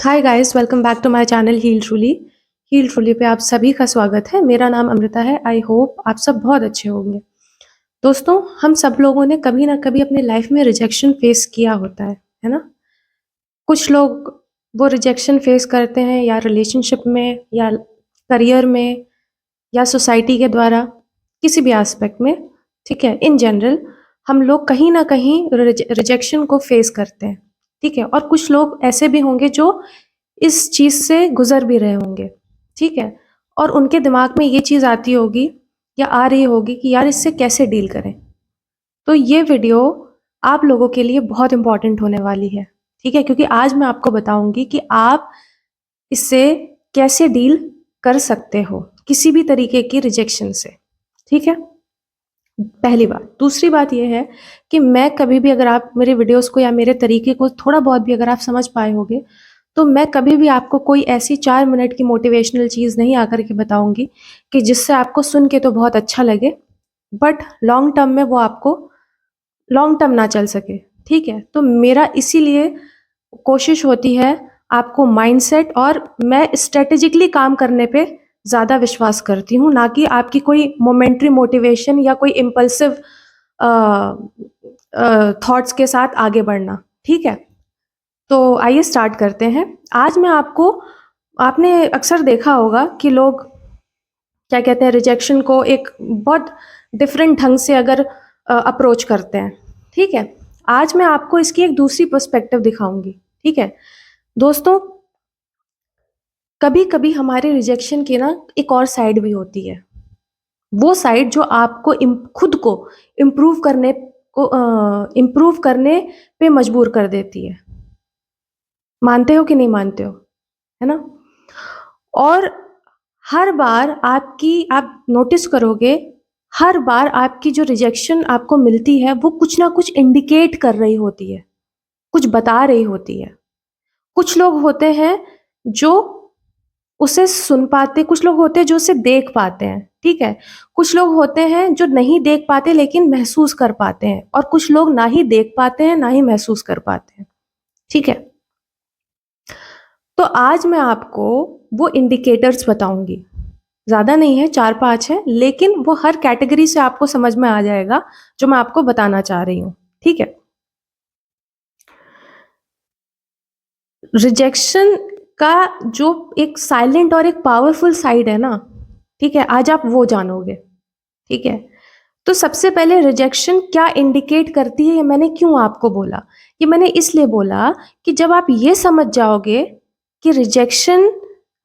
Hi guys, welcome back to my channel heal truly पे आप सभी का स्वागत है। मेरा नाम अमृता है। आई होप आप सब बहुत अच्छे होंगे। दोस्तों, हम सब लोगों ने कभी ना कभी अपनी लाइफ में रिजेक्शन फेस किया होता है ना? कुछ लोग वो रिजेक्शन फेस करते हैं या रिलेशनशिप में या करियर में या सोसाइटी के द्वारा, किसी भी एस्पेक्ट में, ठीक है? इन जनरल हम लोग कहीं ना कहीं रिजेक्शन को फेस करते हैं, ठीक है? और कुछ लोग ऐसे भी होंगे जो इस चीज़ से गुजर भी रहे होंगे, ठीक है? और उनके दिमाग में ये चीज़ आती होगी या आ रही होगी कि यार इससे कैसे डील करें। तो ये वीडियो आप लोगों के लिए बहुत इंपॉर्टेंट होने वाली है, ठीक है? क्योंकि आज मैं आपको बताऊंगी कि आप इससे कैसे डील कर सकते हो किसी भी तरीके की रिजेक्शन से, ठीक है? पहली बात। दूसरी बात ये है कि मैं कभी भी, अगर आप मेरे वीडियोस को या मेरे तरीके को थोड़ा बहुत भी अगर आप समझ पाए होगे, तो मैं कभी भी आपको कोई ऐसी 4 मिनट की मोटिवेशनल चीज़ नहीं आकर के बताऊँगी कि जिससे आपको सुन के तो बहुत अच्छा लगे, बट लॉन्ग टर्म में वो आपको लॉन्ग टर्म ना चल सके, ठीक है? तो मेरा इसीलिए कोशिश होती है आपको माइंडसेट और मैं स्ट्रैटेजिकली काम करने पे ज़्यादा विश्वास करती हूँ, ना कि आपकी कोई मोमेंटरी मोटिवेशन या कोई इम्पल्सिव थॉट्स के साथ आगे बढ़ना, ठीक है? तो आइए स्टार्ट करते हैं। आज मैं आपको, आपने अक्सर देखा होगा कि लोग क्या कहते हैं, रिजेक्शन को एक बहुत डिफरेंट ढंग से अगर अप्रोच करते हैं, ठीक है? आज मैं आपको इसकी एक दूसरी पर्सपेक्टिव दिखाऊंगी, ठीक है? दोस्तों, कभी कभी हमारे रिजेक्शन की ना एक और साइड भी होती है। वो साइड जो आपको खुद को इम्प्रूव करने पे मजबूर कर देती है। मानते हो कि नहीं मानते हो? है ना? और हर बार आप नोटिस करोगे, हर बार आपकी जो रिजेक्शन आपको मिलती है वो कुछ ना कुछ इंडिकेट कर रही होती है, कुछ बता रही होती है। कुछ लोग होते हैं जो उसे सुन पाते, कुछ लोग होते हैं जो उसे देख पाते हैं, ठीक है? कुछ लोग होते हैं जो नहीं देख पाते लेकिन महसूस कर पाते हैं, और कुछ लोग ना ही देख पाते हैं ना ही महसूस कर पाते हैं, ठीक है? तो आज मैं आपको वो इंडिकेटर्स बताऊंगी। ज़्यादा नहीं है, 4-5 है, लेकिन वो हर कैटेगरी से आपको समझ में आ जाएगा जो मैं आपको बताना चाह रही हूँ, ठीक है? रिजेक्शन का जो एक साइलेंट और एक पावरफुल साइड है ना, ठीक है? आज आप वो जानोगे, ठीक है? तो सबसे पहले रिजेक्शन क्या इंडिकेट करती है, ये मैंने क्यों आपको बोला? ये मैंने इसलिए बोला कि जब आप ये समझ जाओगे कि रिजेक्शन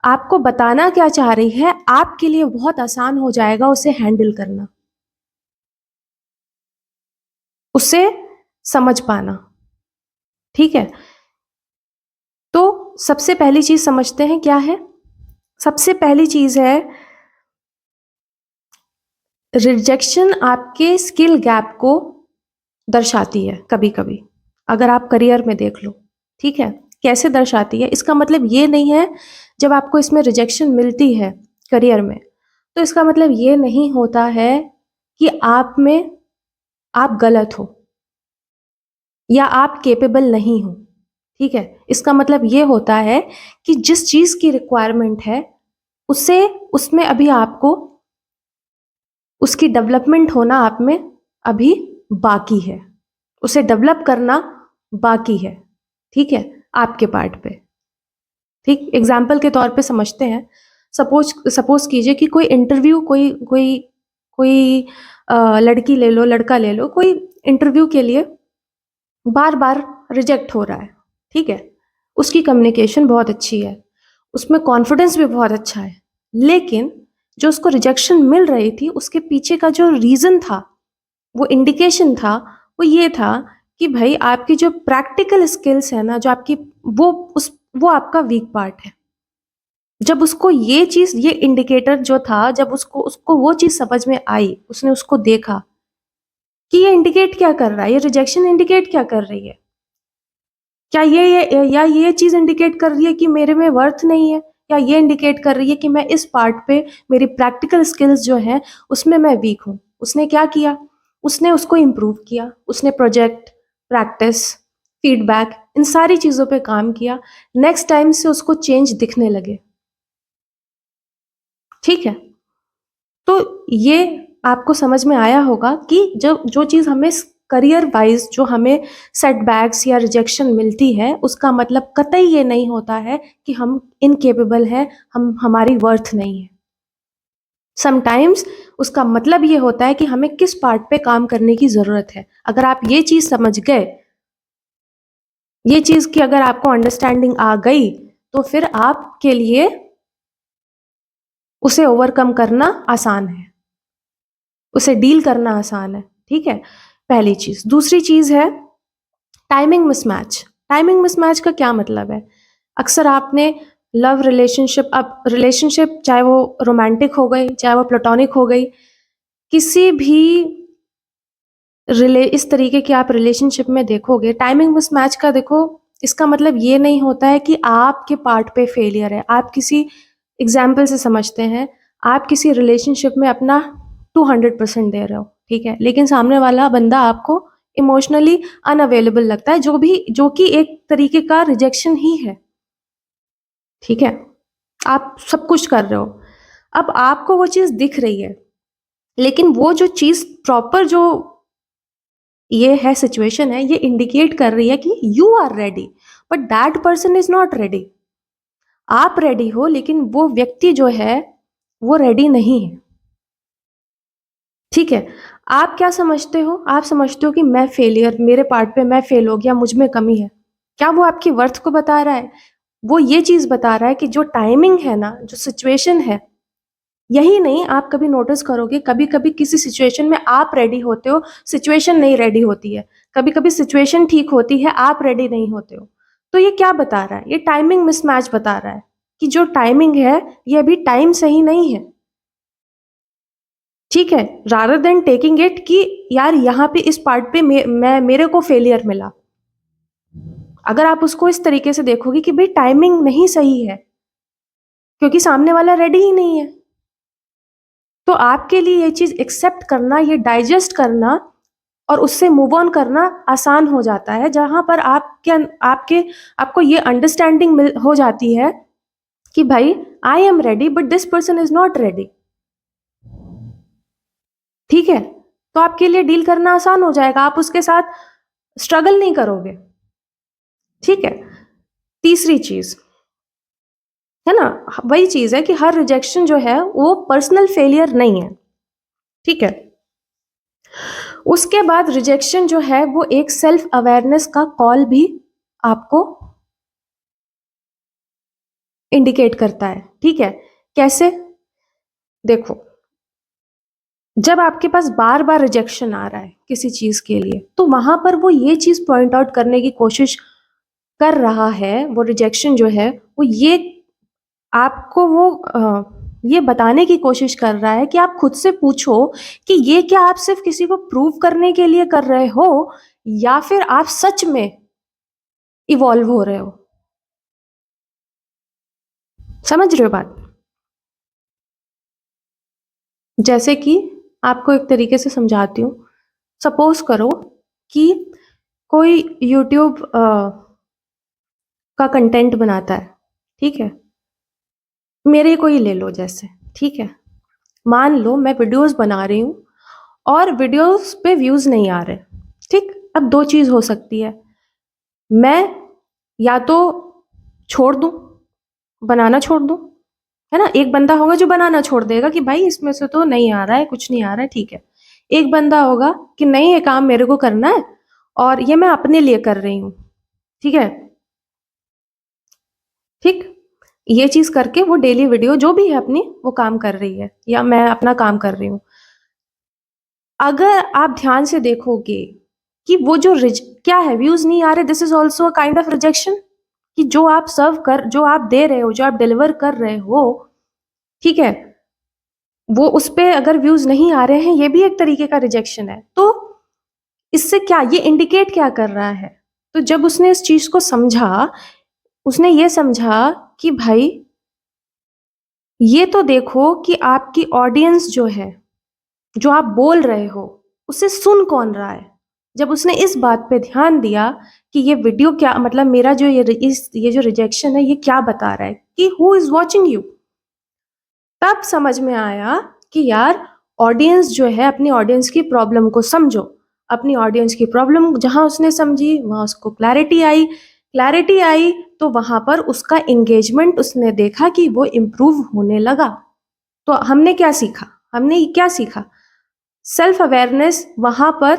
आपको बताना क्या चाह रही है, आपके लिए बहुत आसान हो जाएगा उसे हैंडल करना, उसे समझ पाना, ठीक है? तो सबसे पहली चीज समझते हैं क्या है। सबसे पहली चीज है, रिजेक्शन आपके स्किल गैप को दर्शाती है। कभी कभी अगर आप करियर में देख लो, ठीक है? कैसे दर्शाती है, इसका मतलब ये नहीं है जब आपको इसमें रिजेक्शन मिलती है करियर में, तो इसका मतलब ये नहीं होता है कि आप गलत हो या आप केपेबल नहीं हो, ठीक है? इसका मतलब ये होता है कि जिस चीज की रिक्वायरमेंट है उसे उसमें अभी आपको उसकी डेवलपमेंट होना आप में अभी बाकी है, उसे डेवलप करना बाकी है, ठीक है? आपके पार्ट पे, ठीक? एग्जाम्पल के तौर पे समझते हैं। सपोज सपोज कीजिए कि कोई इंटरव्यू, कोई कोई कोई लड़की ले लो, लड़का ले लो, कोई इंटरव्यू के लिए बार बार रिजेक्ट हो रहा है, ठीक है? उसकी कम्युनिकेशन बहुत अच्छी है, उसमें कॉन्फिडेंस भी बहुत अच्छा है, लेकिन जो उसको रिजेक्शन मिल रही थी उसके पीछे का जो रीजन था, वो इंडिकेशन था, वो ये था कि भाई आपकी जो प्रैक्टिकल स्किल्स है ना, जो आपकी वो उस वो आपका वीक पार्ट है। जब उसको ये चीज, ये इंडिकेटर जो था, जब उसको उसको वो चीज समझ में आई, उसने उसको देखा कि ये इंडिकेट क्या कर रहा है, ये रिजेक्शन इंडिकेट क्या कर रही है, क्या ये चीज इंडिकेट कर रही है कि मेरे में वर्थ नहीं है, या ये इंडिकेट कर रही है कि मैं इस पार्ट पे, मेरी प्रैक्टिकल स्किल्स जो है उसमें मैं वीक हूँ। उसने क्या किया, उसने उसको इम्प्रूव किया, उसने प्रोजेक्ट, प्रैक्टिस, फीडबैक इन सारी चीज़ों पे काम किया, नेक्स्ट टाइम से उसको चेंज दिखने लगे। ठीक है? तो ये आपको समझ में आया होगा कि जो चीज़ हमें करियर वाइज जो हमें सेटबैक्स या रिजेक्शन मिलती है, उसका मतलब कतई ये नहीं होता है कि हम इनकेपेबल हैं, हमारी वर्थ नहीं है। समटाइम्स उसका मतलब ये होता है कि हमें किस पार्ट पे काम करने की ज़रूरत है। अगर आप ये चीज़ समझ गए, ये चीज़ की अगर आपको अंडरस्टैंडिंग आ गई, तो फिर आपके लिए उसे ओवरकम करना आसान है, उसे डील करना आसान है। ठीक है? पहली चीज़। दूसरी चीज़ है टाइमिंग मिसमैच। टाइमिंग मिसमैच का क्या मतलब है? अक्सर आपने लव रिलेशनशिप, अब रिलेशनशिप चाहे वो रोमांटिक हो गई, चाहे वो प्लेटोनिक हो गई, किसी भी इस तरीके की आप रिलेशनशिप में देखोगे, टाइमिंग मिसमैच का देखो, इसका मतलब ये नहीं होता है कि आपके पार्ट पे फेलियर है। आप किसी एग्जाम्पल से समझते हैं, आप किसी रिलेशनशिप में अपना 200% दे रहे हो, ठीक है, लेकिन सामने वाला बंदा आपको इमोशनली अनअवेलेबल लगता है, जो कि एक तरीके का रिजेक्शन ही है। ठीक है? आप सब कुछ कर रहे हो, अब आपको वो चीज दिख रही है, लेकिन वो जो चीज प्रॉपर जो ये है सिचुएशन है, ये इंडिकेट कर रही है कि you are ready, but that person is not ready. आप रेडी हो, लेकिन वो व्यक्ति जो है वो रेडी नहीं है। ठीक है? आप क्या समझते हो? आप समझते हो कि मैं फेलियर, मेरे पार्ट पे मैं फेल हो गया, मुझ में कमी है। क्या वो आपकी वर्थ को बता रहा है? वो ये चीज बता रहा है कि जो टाइमिंग है ना, जो सिचुएशन है, यही नहीं, आप कभी नोटिस करोगे, कभी कभी किसी सिचुएशन में आप रेडी होते हो, सिचुएशन नहीं रेडी होती है। कभी कभी सिचुएशन ठीक होती है, आप रेडी नहीं होते हो। तो ये क्या बता रहा है? ये टाइमिंग मिसमैच बता रहा है कि जो टाइमिंग है, ये अभी टाइम सही नहीं है। ठीक है? रादर देन टेकिंग इट कि यार यहाँ पे इस पार्ट पे मेरे को फेलियर मिला, अगर आप उसको इस तरीके से देखोगे कि भाई टाइमिंग नहीं सही है, क्योंकि सामने वाला रेडी ही नहीं है, तो आपके लिए ये चीज एक्सेप्ट करना, ये डाइजेस्ट करना और उससे मूव ऑन करना आसान हो जाता है, जहां पर आपके आपको ये अंडरस्टैंडिंग हो जाती है कि भाई I am ready but this person is not ready. ठीक है? तो आपके लिए डील करना आसान हो जाएगा, आप उसके साथ स्ट्रगल नहीं करोगे। ठीक है? तीसरी चीज है ना, वही चीज है कि हर रिजेक्शन जो है वो पर्सनल फेलियर नहीं है। ठीक है? उसके बाद रिजेक्शन जो है वो एक सेल्फ अवेयरनेस का कॉल भी आपको इंडिकेट करता है। ठीक है? कैसे? देखो, जब आपके पास बार बार रिजेक्शन आ रहा है किसी चीज के लिए, तो वहां पर वो ये चीज पॉइंट आउट करने की कोशिश कर रहा है, वो रिजेक्शन जो है वो ये आपको ये बताने की कोशिश कर रहा है कि आप खुद से पूछो कि ये क्या आप सिर्फ किसी को प्रूव करने के लिए कर रहे हो, या फिर आप सच में इवॉल्व हो रहे हो। समझ रहे हो बात? जैसे कि आपको एक तरीके से समझाती हूँ। सपोज करो कि कोई यूट्यूब का कंटेंट बनाता है, ठीक है, मेरे को ही ले लो जैसे। ठीक है? मान लो मैं वीडियोस बना रही हूँ और वीडियोस पे व्यूज नहीं आ रहे। ठीक? अब दो चीज हो सकती है, मैं या तो छोड़ दूं, बनाना छोड़ दूं, है ना, एक बंदा होगा जो बनाना छोड़ देगा कि भाई इसमें से तो नहीं आ रहा है, कुछ नहीं आ रहा है, ठीक है। एक बंदा होगा कि नहीं, ये काम मेरे को करना है और ये मैं अपने लिए कर रही हूँ। ठीक है? ठीक? ये चीज करके वो डेली वीडियो जो भी है अपनी वो काम कर रही है, या मैं अपना काम कर रही हूँ। अगर आप ध्यान से देखोगे कि वो क्या है, व्यूज नहीं आ रहे, this is also a kind of rejection. कि जो आप दे रहे हो, जो आप डिलीवर कर रहे हो, ठीक है, वो उस पे अगर व्यूज नहीं आ रहे हैं, ये भी एक तरीके का रिजेक्शन है। तो इससे क्या ये इंडिकेट क्या कर रहा है? तो जब उसने इस चीज को समझा, उसने ये समझा कि भाई ये तो देखो कि आपकी ऑडियंस जो है, जो आप बोल रहे हो, उसे सुन कौन रहा है। जब उसने इस बात पे ध्यान दिया कि ये वीडियो क्या मतलब मेरा जो ये जो रिजेक्शन है ये क्या बता रहा है कि हु इज वॉचिंग यू, तब समझ में आया कि यार ऑडियंस जो है अपनी ऑडियंस की प्रॉब्लम को समझो। अपनी ऑडियंस की प्रॉब्लम जहां उसने समझी वहां उसको क्लैरिटी आई तो वहां पर उसका एंगेजमेंट उसने देखा कि वो इम्प्रूव होने लगा। तो हमने क्या सीखा, सेल्फ अवेयरनेस। वहां पर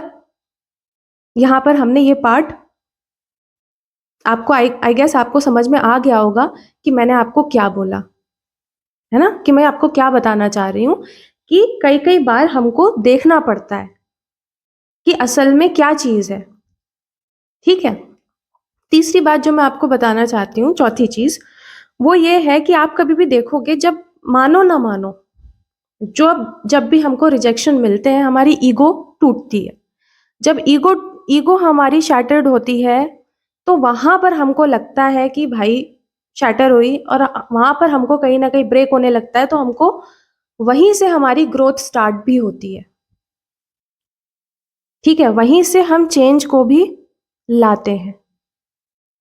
यहाँ पर हमने ये पार्ट आपको आई गेस आपको समझ में आ गया होगा कि मैंने आपको क्या बोला है ना, कि मैं आपको क्या बताना चाह रही हूँ कि कई कई बार हमको देखना पड़ता है कि असल में क्या चीज है। ठीक है, तीसरी बात जो मैं आपको बताना चाहती हूँ, चौथी चीज, वो ये है कि आप कभी भी देखोगे, जब मानो ना मानो, जब भी हमको रिजेक्शन मिलते हैं हमारी ईगो टूटती है। जब ईगो ईगो हमारी शैटर्ड होती है तो वहां पर हमको लगता है कि भाई शैटर हुई, और वहां पर हमको कहीं ना कहीं ब्रेक होने लगता है, तो हमको वहीं से हमारी ग्रोथ स्टार्ट भी होती है। ठीक है, वहीं से हम चेंज को भी लाते हैं।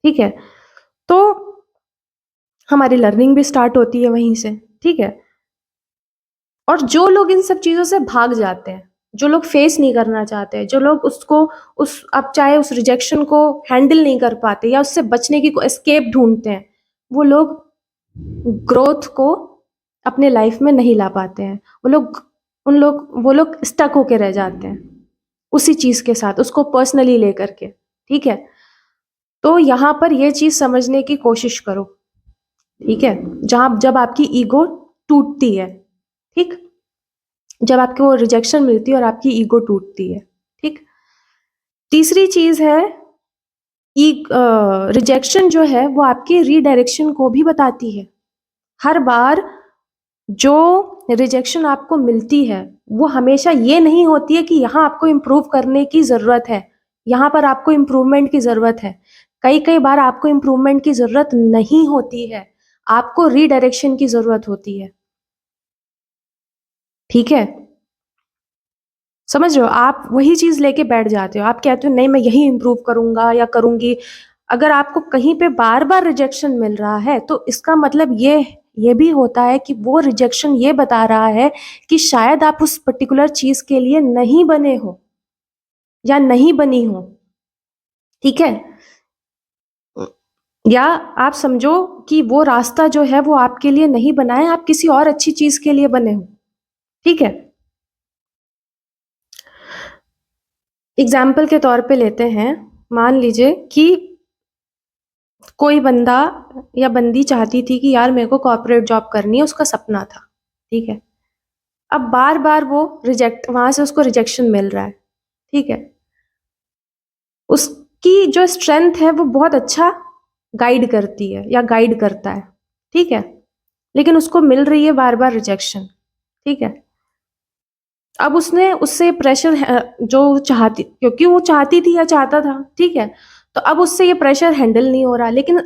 ठीक है, तो हमारी लर्निंग भी स्टार्ट होती है वहीं से। ठीक है, और जो लोग इन सब चीजों से भाग जाते हैं, जो लोग फेस नहीं करना चाहते, जो लोग उसको उस अब चाहे उस रिजेक्शन को हैंडल नहीं कर पाते या उससे बचने की एस्केप ढूंढते हैं, वो लोग ग्रोथ को अपने लाइफ में नहीं ला पाते हैं। वो लोग स्टक होके रह जाते हैं उसी चीज के साथ, उसको पर्सनली लेकर के। ठीक है, तो यहाँ पर ये चीज समझने की कोशिश करो। ठीक है, जब आपकी ईगो टूटती है, ठीक, जब आपको रिजेक्शन मिलती है और आपकी ईगो टूटती है। ठीक, तीसरी चीज है, रिजेक्शन जो है वो आपके रीडायरेक्शन को भी बताती है। हर बार जो रिजेक्शन आपको मिलती है वो हमेशा ये नहीं होती है कि यहाँ आपको इम्प्रूव करने की जरूरत है, यहाँ पर आपको इम्प्रूवमेंट की जरूरत है। कई कई बार आपको इम्प्रूवमेंट की जरूरत नहीं होती है, आपको रीडायरेक्शन की जरूरत होती है। ठीक है, समझ रहे हो, आप वही चीज लेके बैठ जाते हो, आप कहते हो नहीं मैं यही इम्प्रूव करूंगा या करूंगी। अगर आपको कहीं पे बार बार रिजेक्शन मिल रहा है तो इसका मतलब ये भी होता है कि वो रिजेक्शन ये बता रहा है कि शायद आप उस पर्टिकुलर चीज के लिए नहीं बने हो या नहीं बनी हो। ठीक है, या आप समझो कि वो रास्ता जो है वो आपके लिए नहीं बना है, आप किसी और अच्छी चीज के लिए बने हो। ठीक है, एग्जाम्पल के तौर पे लेते हैं, मान लीजिए कि कोई बंदा या बंदी चाहती थी कि यार मेरे को कॉर्पोरेट जॉब करनी है, उसका सपना था। ठीक है, अब बार बार वो वहां से उसको रिजेक्शन मिल रहा है। ठीक है, उसकी जो स्ट्रेंथ है वो बहुत अच्छा गाइड करती है या गाइड करता है। ठीक है, लेकिन उसको मिल रही है बार बार रिजेक्शन। ठीक है, अब उसने उससे प्रेशर जो चाहती, क्योंकि वो चाहती थी या चाहता था, ठीक है, तो अब उससे ये प्रेशर हैंडल नहीं हो रहा। लेकिन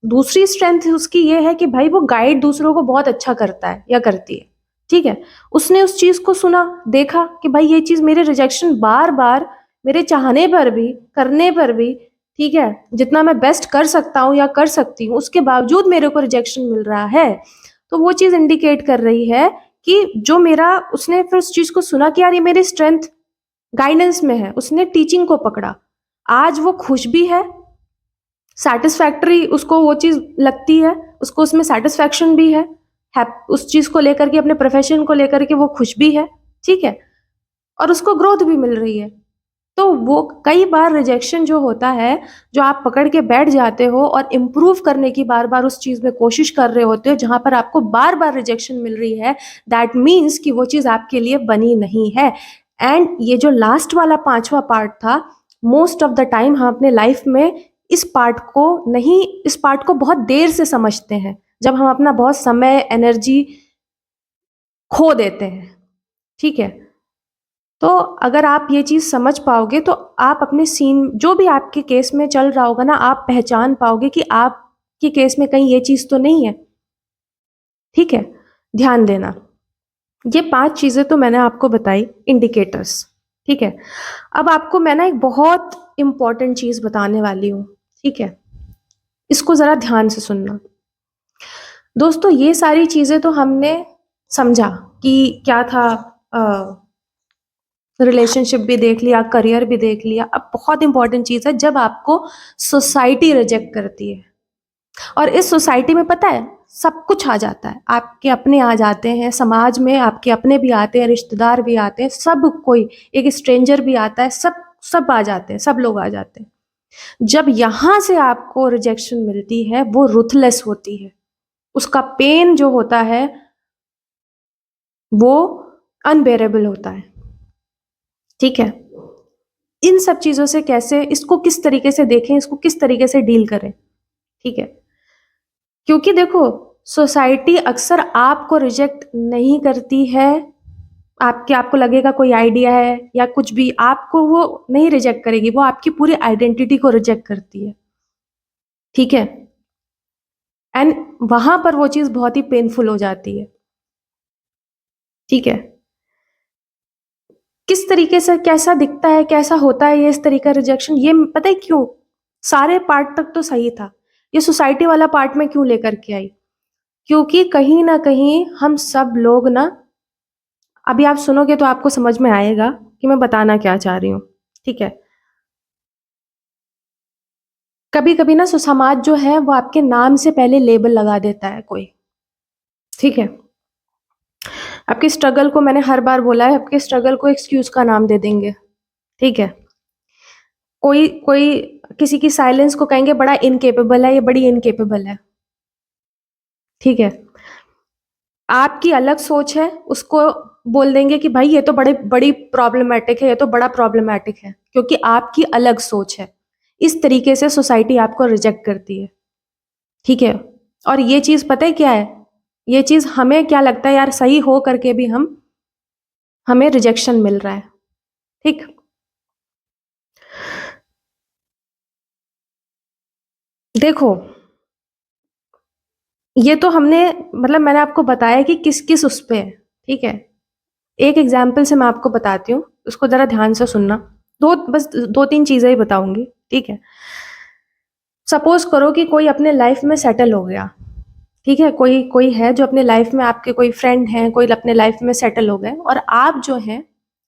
दूसरी स्ट्रेंथ उसकी ये है कि भाई वो गाइड दूसरों को बहुत अच्छा करता है या करती है। ठीक है, उसने उस चीज को सुना, देखा कि भाई ये चीज मेरे रिजेक्शन बार बार मेरे चाहने पर भी, करने पर भी, ठीक है, जितना मैं बेस्ट कर सकता हूँ या कर सकती हूँ उसके बावजूद मेरे को रिजेक्शन मिल रहा है। तो वो चीज इंडिकेट कर रही है कि जो मेरा, उसने फिर उस चीज को सुना कि यार ये मेरी स्ट्रेंथ गाइडेंस में है, उसने टीचिंग को पकड़ा। आज वो खुश भी है, सेटिस्फैक्टरी उसको वो चीज लगती है, उसको उसमें सेटिस्फैक्शन भी है, उस चीज को लेकर के, अपने प्रोफेशन को लेकर के वो खुश भी है। ठीक है, और उसको ग्रोथ भी मिल रही है। तो वो कई बार रिजेक्शन जो होता है, जो आप पकड़ के बैठ जाते हो और इम्प्रूव करने की बार बार उस चीज में कोशिश कर रहे होते हो, जहां पर आपको बार बार रिजेक्शन मिल रही है, दैट मीन्स कि वो चीज आपके लिए बनी नहीं है। एंड ये जो लास्ट वाला पांचवा पार्ट था, मोस्ट ऑफ द टाइम हम अपने लाइफ में इस पार्ट को बहुत देर से समझते हैं, जब हम अपना बहुत समय एनर्जी खो देते हैं। ठीक है, तो अगर आप ये चीज समझ पाओगे तो आप अपने सीन, जो भी आपके केस में चल रहा होगा ना, आप पहचान पाओगे कि आपके केस में कहीं ये चीज तो नहीं है। ठीक है, ध्यान देना, ये 5 चीजें तो मैंने आपको बताई, इंडिकेटर्स। ठीक है। अब आपको मैं ना एक बहुत इंपॉर्टेंट चीज बताने वाली हूँ, ठीक है। इसको जरा ध्यान से सुनना। दोस्तों ये सारी चीजें तो हमने समझा कि क्या था, रिलेशनशिप भी देख लिया, करियर भी देख लिया। अब बहुत इंपॉर्टेंट चीज है, जब आपको सोसाइटी रिजेक्ट करती है, और इस सोसाइटी में पता है सब कुछ आ जाता है, आपके अपने आ जाते हैं, समाज में आपके अपने भी आते हैं, रिश्तेदार भी आते हैं, सब कोई, एक स्ट्रेंजर भी आता है, सब सब आ जाते हैं, सब लोग आ जाते हैं। जब यहां से आपको रिजेक्शन मिलती है, वो रुथलेस होती है, उसका पेन जो होता है वो अनबेरेबल होता है, ठीक है। इन सब चीजों से कैसे, इसको किस तरीके से देखें, इसको किस तरीके से डील करें, ठीक है। क्योंकि देखो, सोसाइटी अक्सर आपको रिजेक्ट नहीं करती है, आपके आपको लगेगा कोई आइडिया है या कुछ भी, आपको वो नहीं रिजेक्ट करेगी, वो आपकी पूरी आइडेंटिटी को रिजेक्ट करती है, ठीक है। एंड वहां पर वो चीज बहुत ही पेनफुल हो जाती है, ठीक है। किस तरीके से, कैसा दिखता है, कैसा होता है ये इस तरीका रिजेक्शन, ये पता है क्यों? सारे पार्ट तक तो सही था, ये सोसाइटी वाला पार्ट में क्यों लेकर के आई? क्योंकि कहीं ना कहीं हम सब लोग ना, अभी आप सुनोगे तो आपको समझ में आएगा कि मैं बताना क्या चाह रही हूँ, ठीक है। कभी कभी ना समाज जो है वो आपके नाम से पहले लेबल लगा देता है कोई, ठीक है। आपके स्ट्रगल को, मैंने हर बार बोला है, आपके स्ट्रगल को एक्सक्यूज का नाम दे देंगे, ठीक है। कोई कोई किसी की साइलेंस को कहेंगे बड़ा इनकेपेबल है, ये बड़ी इनकेपेबल है, ठीक है। आपकी अलग सोच है, उसको बोल देंगे कि भाई ये तो बड़े बड़ी प्रॉब्लमेटिक है, ये तो बड़ा प्रॉब्लमेटिक है, क्योंकि आपकी अलग सोच है। इस तरीके से सोसाइटी आपको रिजेक्ट करती है, ठीक है। और ये चीज पता है क्या है, ये चीज हमें क्या लगता है यार, सही हो करके भी हमें रिजेक्शन मिल रहा है, ठीक। देखो, ये तो हमने, मतलब मैंने आपको बताया कि किस किस उस पे है, ठीक है। एक एग्जाम्पल से मैं आपको बताती हूँ, उसको जरा ध्यान से सुनना। बस दो तीन चीजें ही बताऊंगी, ठीक है। सपोज करो कि कोई अपने लाइफ में सेटल हो गया, ठीक है। कोई कोई है जो अपने लाइफ में, आपके कोई फ्रेंड हैं, कोई अपने लाइफ में सेटल हो गए, और आप जो हैं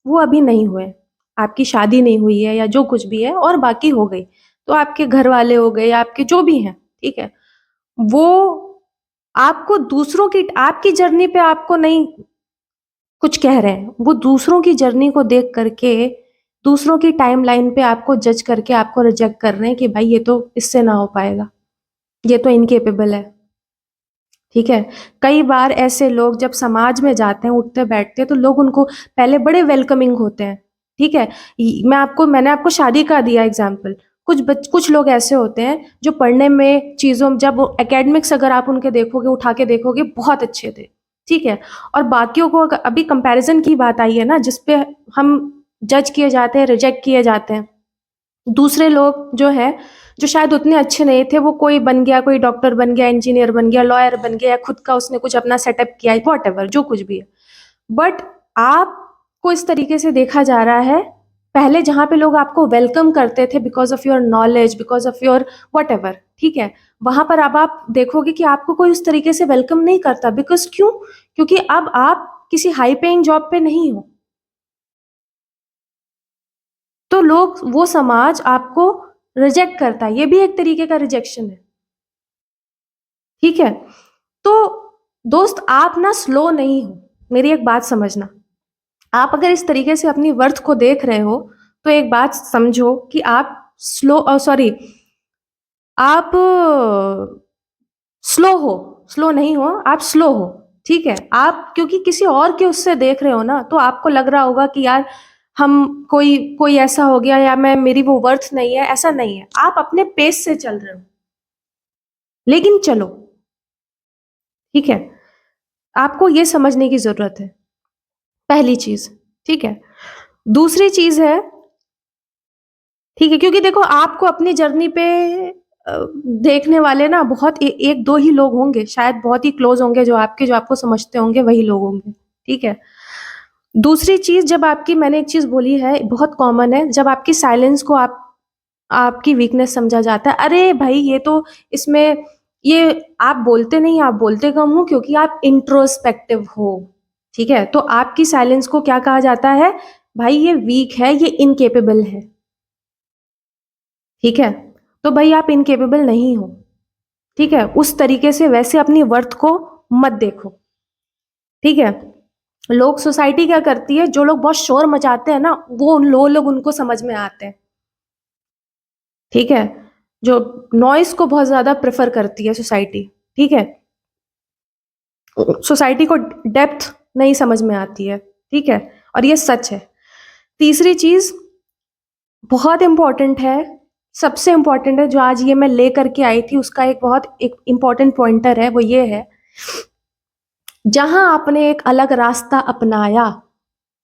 वो अभी नहीं हुए, आपकी शादी नहीं हुई है या जो कुछ भी है, और बाकी हो गई, तो आपके घर वाले हो गए या आपके जो भी हैं, ठीक है। वो आपको दूसरों की, आपकी जर्नी पे आपको नहीं कुछ कह रहे हैं, वो दूसरों की जर्नी को देख करके, दूसरों की टाइमलाइन पे आपको जज करके आपको रिजेक्ट कर रहे हैं कि भाई ये तो इससे ना हो पाएगा, ये तो इनकेपेबल है, ठीक है। कई बार ऐसे लोग जब समाज में जाते हैं, उठते बैठते हैं, तो लोग उनको पहले बड़े वेलकमिंग होते हैं, ठीक है। मैंने आपको शादी का दिया एग्जाम्पल। कुछ लोग ऐसे होते हैं जो पढ़ने में, चीजों, जब एकेडमिक्स अगर आप उनके देखोगे, उठा के देखोगे, बहुत अच्छे थे, ठीक है। और बाकियों को अभी कंपैरिजन की बात आई है ना, जिसपे हम जज किए जाते हैं, रिजेक्ट किए जाते हैं। दूसरे लोग जो है, जो शायद उतने अच्छे नहीं थे, वो कोई बन गया, कोई डॉक्टर बन गया, इंजीनियर बन गया, लॉयर बन गया, या खुद का उसने कुछ अपना सेटअप किया, वॉट एवर, जो कुछ भी है। बट आपको इस तरीके से देखा जा रहा है, पहले जहां पे लोग आपको वेलकम करते थे because of your knowledge, because of your what ever, ठीक है, वहां पर अब आप देखोगे कि आपको कोई उस तरीके से वेलकम नहीं करता। बिकॉज क्यों? क्योंकि अब आप किसी हाई पेइंग जॉब पे नहीं हो, तो लोग, वो समाज आपको रिजेक्ट करता है, ये भी एक तरीके का रिजेक्शन है, ठीक है। तो दोस्त, आप ना स्लो नहीं हो, मेरी एक बात समझना। आप अगर इस तरीके से अपनी वर्थ को देख रहे हो, तो एक बात समझो कि आप स्लो, सॉरी, आप स्लो हो, स्लो नहीं हो, आप स्लो हो, ठीक है। आप क्योंकि किसी और के उससे देख रहे हो ना, तो आपको लग रहा होगा कि यार हम, कोई कोई ऐसा हो गया, या मैं, मेरी वो वर्थ नहीं है, ऐसा नहीं है। आप अपने पेस से चल रहे हो, लेकिन चलो, ठीक है। आपको ये समझने की जरूरत है, पहली चीज, ठीक है। दूसरी चीज है, ठीक है, क्योंकि देखो आपको अपनी जर्नी पे देखने वाले ना बहुत, एक दो ही लोग होंगे, शायद बहुत ही क्लोज होंगे जो आपके, जो आपको समझते होंगे, वही लोग होंगे, ठीक है। दूसरी चीज, जब आपकी, मैंने एक चीज बोली है बहुत कॉमन है, जब आपकी साइलेंस को आपकी वीकनेस समझा जाता है, अरे भाई ये तो इसमें, ये आप बोलते नहीं, आप बोलते कम हो क्योंकि आप इंट्रोस्पेक्टिव हो। ठीक है, तो आपकी साइलेंस को क्या कहा जाता है? भाई ये वीक है, ये इनकेपेबल है। ठीक है, तो भाई आप इनकेपेबल नहीं हो। ठीक है, उस तरीके से वैसे अपनी वर्थ को मत देखो। ठीक है, लोग, सोसाइटी क्या करती है, जो लोग बहुत शोर मचाते हैं ना, वो उन लोग उनको समझ में आते हैं। ठीक है, जो नॉइस को बहुत ज्यादा प्रेफर करती है सोसाइटी। ठीक है, सोसाइटी को डेप्थ नहीं समझ में आती है। ठीक है, और ये सच है। तीसरी चीज बहुत इंपॉर्टेंट है, सबसे इंपॉर्टेंट है, जो आज ये मैं ले करके आई थी, उसका एक इंपॉर्टेंट पॉइंटर है, वो ये है, जहां आपने एक अलग रास्ता अपनाया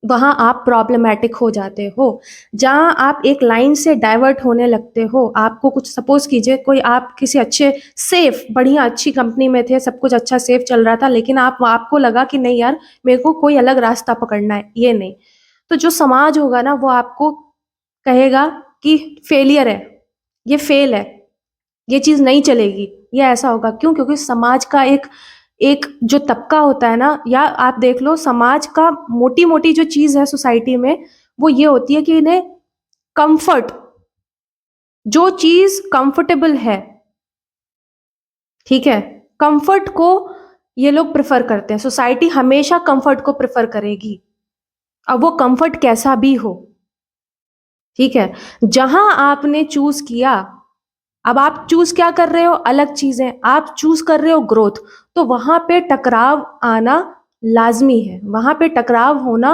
वहां आप प्रॉब्लमैटिक हो जाते हो। जहां आप एक लाइन से डाइवर्ट होने लगते हो, आपको कुछ, सपोज कीजिए कोई, आप किसी अच्छे, सेफ, बढ़िया अच्छी कंपनी में थे, सब कुछ अच्छा सेफ चल रहा था, लेकिन आपको लगा कि नहीं यार, मेरे को कोई अलग रास्ता पकड़ना है, ये नहीं, तो जो समाज होगा ना, वो आपको कहेगा कि फेलियर है, ये फेल है, ये चीज नहीं चलेगी, ये ऐसा होगा। क्यों? क्योंकि समाज का एक एक जो तबका होता है ना, या आप देख लो, समाज का मोटी मोटी जो चीज है सोसाइटी में, वो ये होती है कि इन्हें कंफर्ट, जो चीज कंफर्टेबल है, ठीक है, कंफर्ट को ये लोग प्रेफर करते हैं। सोसाइटी हमेशा कंफर्ट को प्रेफर करेगी, अब वो कंफर्ट कैसा भी हो। ठीक है, जहां आपने चूज किया, अब आप चूज क्या कर रहे हो? अलग चीजें, आप चूज कर रहे हो ग्रोथ, तो वहां पे टकराव आना लाजमी है, वहां पे टकराव होना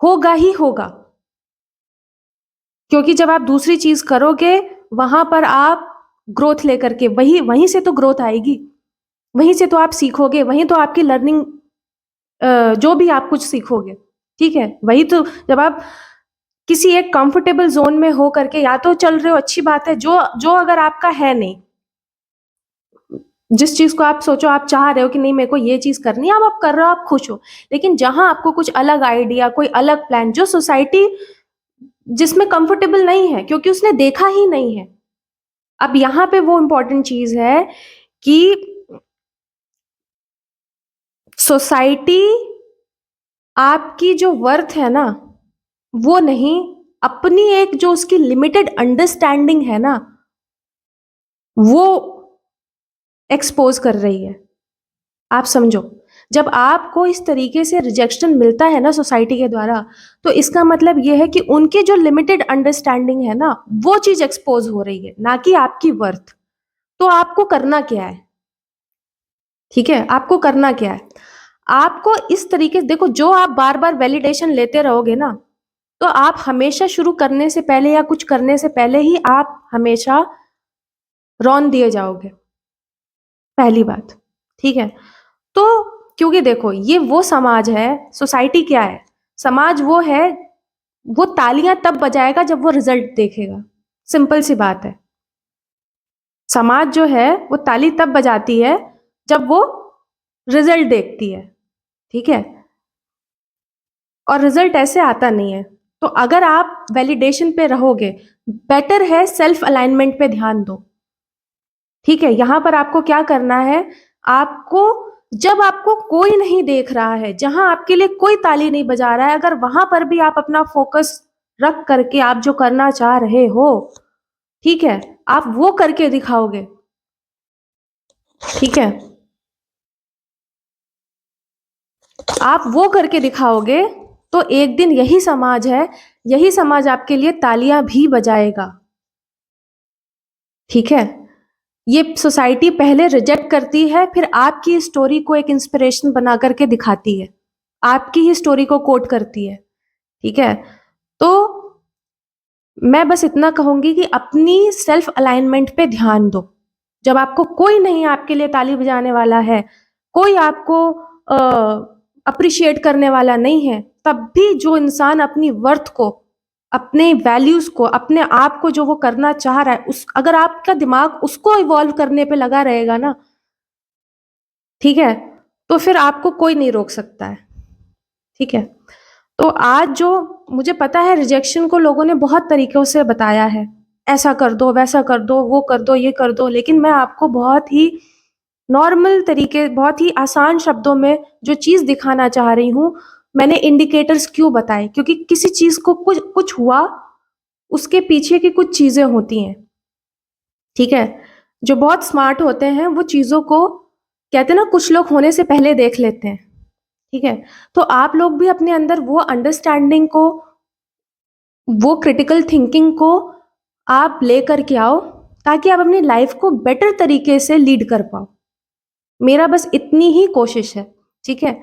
होगा ही होगा। क्योंकि जब आप दूसरी चीज करोगे, वहां पर आप ग्रोथ लेकर के, वही वहीं से तो ग्रोथ आएगी, वहीं से तो आप सीखोगे, वहीं तो आपकी लर्निंग, जो भी आप कुछ सीखोगे। ठीक है, वही तो, जब आप किसी एक कंफर्टेबल जोन में हो करके या तो चल रहे हो, अच्छी बात है, जो जो अगर आपका है नहीं, जिस चीज को आप सोचो, आप चाह रहे हो कि नहीं मेरे को ये चीज करनी है, अब आप कर रहे हो, आप खुश हो। लेकिन जहां आपको कुछ अलग आइडिया, कोई अलग प्लान, जो सोसाइटी जिसमें कंफर्टेबल नहीं है, क्योंकि उसने देखा ही नहीं है। अब यहाँ पे वो इंपॉर्टेंट चीज है कि सोसाइटी आपकी जो वर्थ है ना, वो नहीं, अपनी एक जो उसकी लिमिटेड अंडरस्टैंडिंग है ना, वो एक्सपोज कर रही है। आप समझो, जब आपको इस तरीके से रिजेक्शन मिलता है ना सोसाइटी के द्वारा, तो इसका मतलब यह है कि उनकी जो लिमिटेड अंडरस्टैंडिंग है ना, वो चीज एक्सपोज हो रही है, ना कि आपकी वर्थ। तो आपको करना क्या है? ठीक है, आपको करना क्या है? आपको इस तरीके से देखो, जो आप बार बार वैलिडेशन लेते रहोगे ना, तो आप हमेशा शुरू करने से पहले या कुछ करने से पहले ही आप हमेशा रौन दिए जाओगे, पहली बात। ठीक है, तो क्योंकि देखो, ये वो समाज है, सोसाइटी क्या है? समाज वो है, वो तालियां तब बजाएगा जब वो रिजल्ट देखेगा। सिंपल सी बात है, समाज जो है वो ताली तब बजाती है जब वो रिजल्ट देखती है। ठीक है, और रिजल्ट ऐसे आता नहीं है। तो अगर आप वैलिडेशन पे रहोगे, बेटर है सेल्फ अलाइनमेंट पे ध्यान दो। ठीक है, यहां पर आपको क्या करना है? आपको, जब आपको कोई नहीं देख रहा है, जहां आपके लिए कोई ताली नहीं बजा रहा है, अगर वहां पर भी आप अपना फोकस रख करके आप जो करना चाह रहे हो, ठीक है, आप वो करके दिखाओगे। ठीक है, आप वो करके दिखाओगे, तो एक दिन यही समाज है, यही समाज आपके लिए तालियां भी बजाएगा। ठीक है, ये सोसाइटी पहले रिजेक्ट करती है, फिर आपकी स्टोरी को एक इंस्पिरेशन बना करके दिखाती है, आपकी ही स्टोरी को कोट करती है। ठीक है, तो मैं बस इतना कहूंगी कि अपनी सेल्फ अलाइनमेंट पे ध्यान दो। जब आपको कोई नहीं आपके लिए ताली बजाने वाला है, कोई आपको अप्रिशिएट करने वाला नहीं है, तब भी जो इंसान अपनी वर्थ को, अपने वैल्यूज को, अपने आप को जो वो करना चाह रहा है, उस, अगर आपका दिमाग उसको इवॉल्व करने पे लगा रहेगा ना, ठीक है, तो फिर आपको कोई नहीं रोक सकता है। ठीक है। तो आज जो मुझे पता है रिजेक्शन को लोगों ने बहुत तरीकों से बताया है, ऐसा कर दो, वैसा कर दो, वो कर दो, ये कर दो, लेकिन मैं आपको बहुत ही नॉर्मल तरीके, बहुत ही आसान शब्दों में जो चीज़ दिखाना चाह रही हूँ। मैंने इंडिकेटर्स क्यों बताए, क्योंकि किसी चीज़ को कुछ कुछ हुआ, उसके पीछे की कुछ चीज़ें होती हैं, ठीक है। जो बहुत स्मार्ट होते हैं वो चीज़ों को, कहते हैं ना, कुछ लोग होने से पहले देख लेते हैं, ठीक है। तो आप लोग भी अपने अंदर वो अंडरस्टैंडिंग को, वो क्रिटिकल थिंकिंग को आप लेकर के आओ, ताकि आप अपनी लाइफ को बेटर तरीके से लीड कर पाओ। मेरा बस इतनी ही कोशिश है, ठीक है।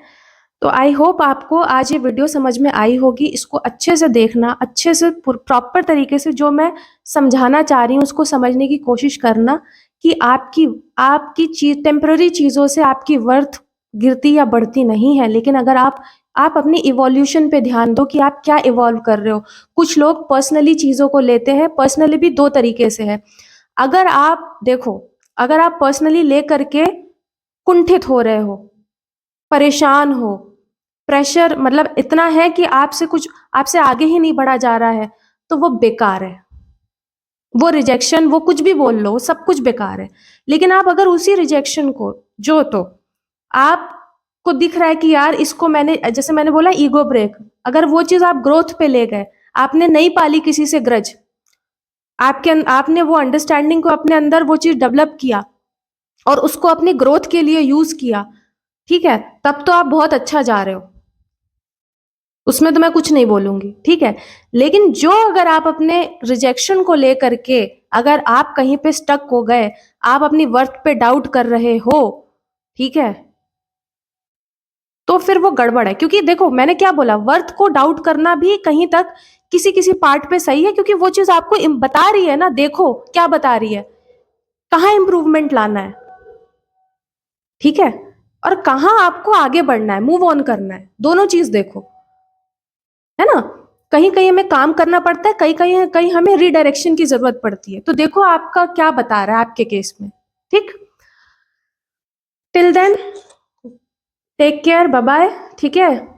तो आई होप आपको आज ये वीडियो समझ में आई होगी। इसको अच्छे से देखना, अच्छे से प्रॉपर तरीके से जो मैं समझाना चाह रही हूँ उसको समझने की कोशिश करना, कि आपकी आपकी चीज, टेम्पररी चीज़ों से आपकी वर्थ गिरती या बढ़ती नहीं है, लेकिन अगर आप अपनी इवोल्यूशन पे ध्यान दो कि आप क्या इवॉल्व कर रहे हो। कुछ लोग पर्सनली चीज़ों को लेते हैं, पर्सनली भी दो तरीके से है। अगर आप देखो, अगर आप पर्सनली ले करके कुंठित हो रहे हो, परेशान हो, प्रेशर मतलब इतना है कि आपसे आगे ही नहीं बढ़ा जा रहा है, तो वो बेकार है। वो रिजेक्शन, वो कुछ भी बोल लो, सब कुछ बेकार है। लेकिन आप अगर उसी रिजेक्शन को, जो तो आपको दिख रहा है कि यार इसको मैंने, जैसे मैंने बोला ईगो ब्रेक, अगर वो चीज आप ग्रोथ पे ले गए, आपने नहीं पाली किसी से ग्रज, आपने वो अंडरस्टैंडिंग को अपने अंदर वो चीज डेवलप किया और उसको अपनी ग्रोथ के लिए यूज किया, ठीक है, तब तो आप बहुत अच्छा जा रहे हो, उसमें तो मैं कुछ नहीं बोलूंगी, ठीक है। लेकिन जो अगर आप अपने रिजेक्शन को लेकर के, अगर आप कहीं पे स्टक हो गए, आप अपनी वर्थ पे डाउट कर रहे हो, ठीक है, तो फिर वो गड़बड़ है। क्योंकि देखो मैंने क्या बोला, वर्थ को डाउट करना भी कहीं तक किसी किसी पार्ट पे सही है, क्योंकि वो चीज आपको बता रही है ना, देखो क्या बता रही है, कहाँ इंप्रूवमेंट लाना है, ठीक है, और कहाँ आपको आगे बढ़ना है, मूव ऑन करना है, दोनों चीज देखो, है ना। कहीं कहीं हमें काम करना पड़ता है, कहीं कहीं कहीं हमें रीडायरेक्शन की जरूरत पड़ती है। तो देखो आपका क्या बता रहा है आपके केस में, ठीक। Till then, take care, bye bye, ठीक है।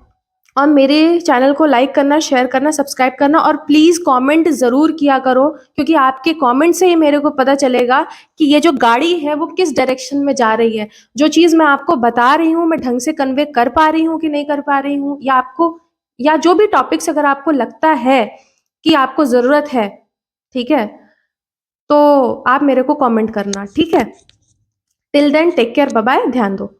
और मेरे चैनल को लाइक करना, शेयर करना, सब्सक्राइब करना, और प्लीज़ कमेंट ज़रूर किया करो, क्योंकि आपके कमेंट से ही मेरे को पता चलेगा कि ये जो गाड़ी है वो किस डायरेक्शन में जा रही है। जो चीज़ मैं आपको बता रही हूँ मैं ढंग से कन्वे कर पा रही हूँ कि नहीं कर पा रही हूँ, या आपको, या जो भी टॉपिक्स अगर आपको लगता है कि आपको ज़रूरत है, ठीक है, तो आप मेरे को कमेंट करना, ठीक है। Till then take care, bye bye, ध्यान दो।